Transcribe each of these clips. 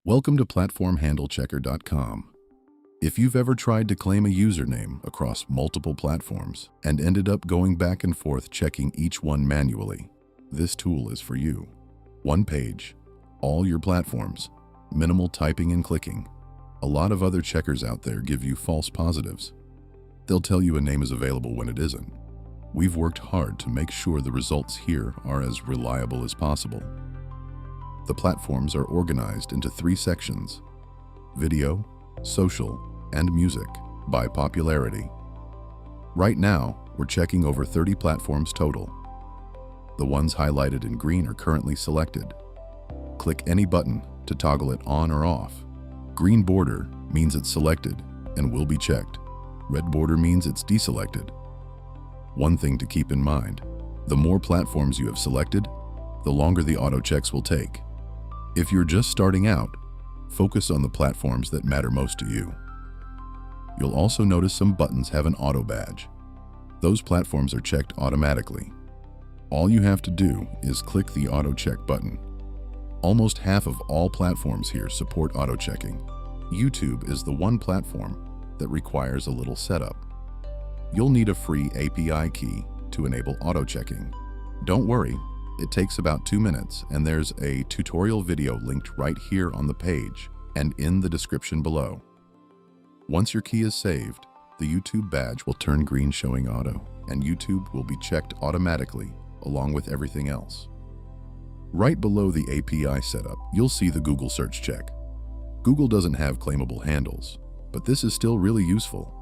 Welcome to PlatformHandleChecker.com. If you've ever tried to claim a username across multiple platforms and ended up going back and forth checking each one manually, this tool is for you. One page, all your platforms, minimal typing and clicking. A lot of other checkers out there give you false positives. They'll tell you a name is available when it isn't. We've worked hard to make sure the results here are as reliable as possible. The platforms are organized into 3 sections: video, social, and music by popularity. Right now, we're checking over 30 platforms total. The ones highlighted in green are currently selected. Click any button to toggle it on or off. Green border means it's selected and will be checked. Red border means it's deselected. One thing to keep in mind: the more platforms you have selected, the longer the auto checks will take. If you're just starting out, focus on the platforms that matter most to you. You'll also notice some buttons have an auto badge. Those platforms are checked automatically. All you have to do is click the auto check button. Almost half of all platforms here support auto checking. YouTube is the one platform that requires a little setup. You'll need a free API key to enable auto checking. Don't worry, it takes about 2 minutes, and there's a tutorial video linked right here on the page and in the description below. Once your key is saved, the YouTube badge will turn green showing auto, and YouTube will be checked automatically along with everything else. Right below the API setup, you'll see the Google search check. Google doesn't have claimable handles, but this is still really useful.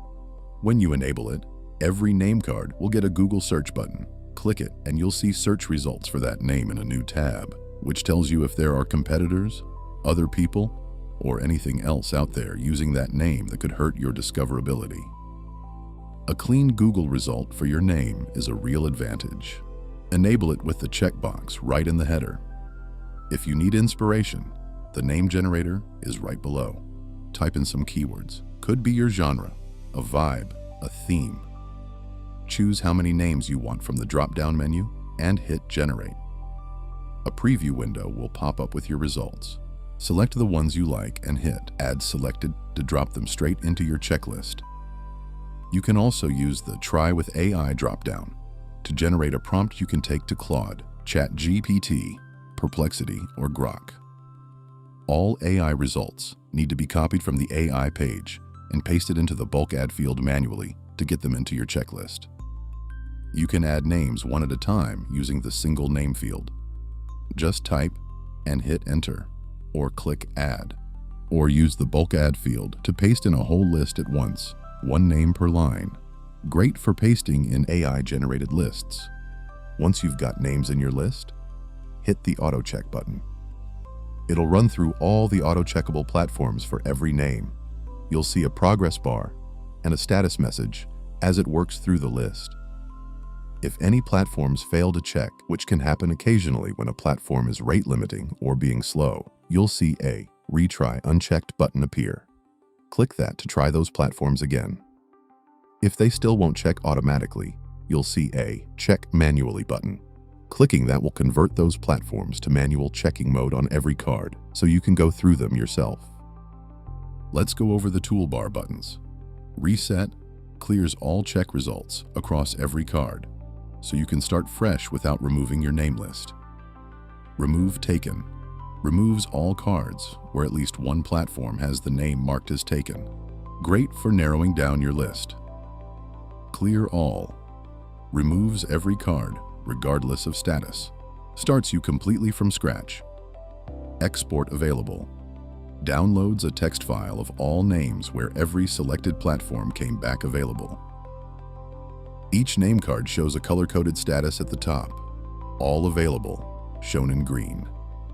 When you enable it, every name card will get a Google search button. Click it and you'll see search results for that name in a new tab, which tells you if there are competitors, other people, or anything else out there using that name that could hurt your discoverability. A clean Google result for your name is a real advantage. Enable it with the checkbox right in the header. If you need inspiration, the name generator is right below. Type in some keywords. Could be your genre, a vibe, a theme. Choose how many names you want from the drop-down menu and hit Generate. A preview window will pop up with your results. Select the ones you like and hit Add Selected to drop them straight into your checklist. You can also use the Try with AI drop-down to generate a prompt you can take to Claude, ChatGPT, Perplexity, or Grok. All AI results need to be copied from the AI page and pasted into the bulk add field manually to get them into your checklist. You can add names one at a time using the single name field. Just type and hit enter, or click add, or use the bulk add field to paste in a whole list at once, one name per line. Great for pasting in AI-generated lists. Once you've got names in your list, hit the auto check button. It'll run through all the auto-checkable platforms for every name. You'll see a progress bar and a status message as it works through the list. If any platforms fail to check, which can happen occasionally when a platform is rate limiting or being slow, you'll see a Retry Unchecked button appear. Click that to try those platforms again. If they still won't check automatically, you'll see a Check Manually button. Clicking that will convert those platforms to manual checking mode on every card, so you can go through them yourself. Let's go over the toolbar buttons. Reset clears all check results across every card, so you can start fresh without removing your name list. Remove Taken removes all cards where at least one platform has the name marked as taken. Great for narrowing down your list. Clear All removes every card regardless of status. Starts you completely from scratch. Export Available downloads a text file of all names where every selected platform came back available. Each name card shows a color-coded status at the top. All available, shown in green.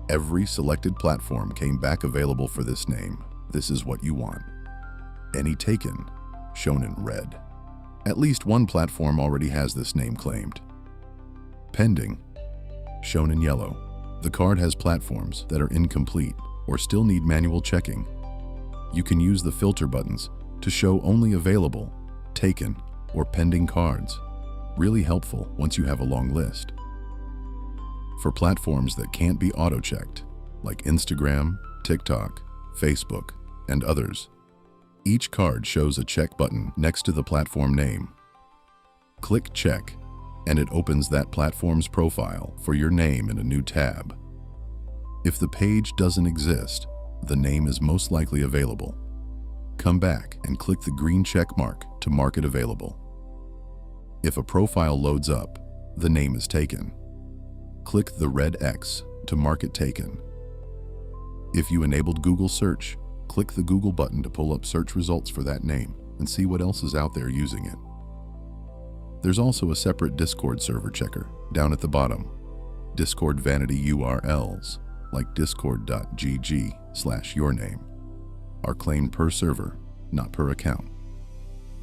Every selected platform came back available for this name. This is what you want. Any taken, shown in red. At least one platform already has this name claimed. Pending, shown in yellow. The card has platforms that are incomplete or still need manual checking. You can use the filter buttons to show only available, taken, or pending cards. Really helpful once you have a long list. For platforms that can't be auto-checked, like Instagram, TikTok, Facebook, and others. Each card shows a check button next to the platform name. Click Check, and it opens that platform's profile for your name in a new tab. If the page doesn't exist, the name is most likely available. Come back and click the green check mark to mark it available. If a profile loads up, the name is taken. Click the red X to mark it taken. If you enabled Google Search, click the Google button to pull up search results for that name and see what else is out there using it. There's also a separate Discord server checker down at the bottom. Discord vanity URLs like discord.gg/yourname are claimed per server, not per account.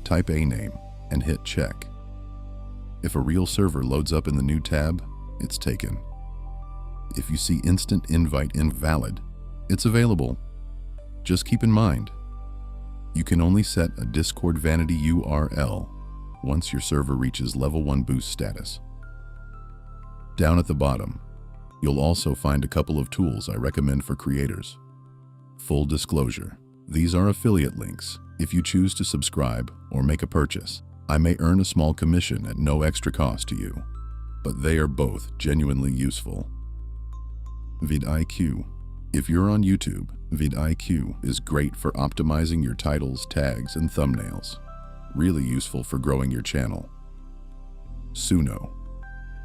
Type a name and hit check. If a real server loads up in the new tab, it's taken. If you see instant invite invalid, it's available. Just keep in mind, you can only set a Discord vanity URL once your server reaches level 1 boost status. Down at the bottom, you'll also find a couple of tools I recommend for creators. Full disclosure, these are affiliate links. If you choose to subscribe or make a purchase, I may earn a small commission at no extra cost to you, but they are both genuinely useful. VidIQ. If you're on YouTube, VidIQ is great for optimizing your titles, tags, and thumbnails. Really useful for growing your channel. Suno,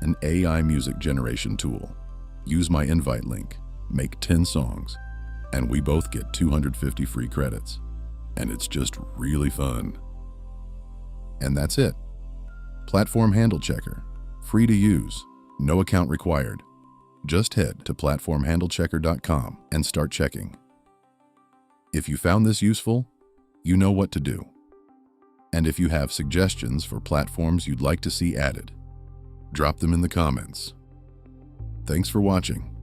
an AI music generation tool. Use my invite link, make 10 songs, and we both get 250 free credits. And it's just really fun. And that's it. Platform Handle Checker. Free to use, no account required. Just head to platformhandlechecker.com and start checking. If you found this useful, you know what to do. And if you have suggestions for platforms you'd like to see added, drop them in the comments. Thanks for watching.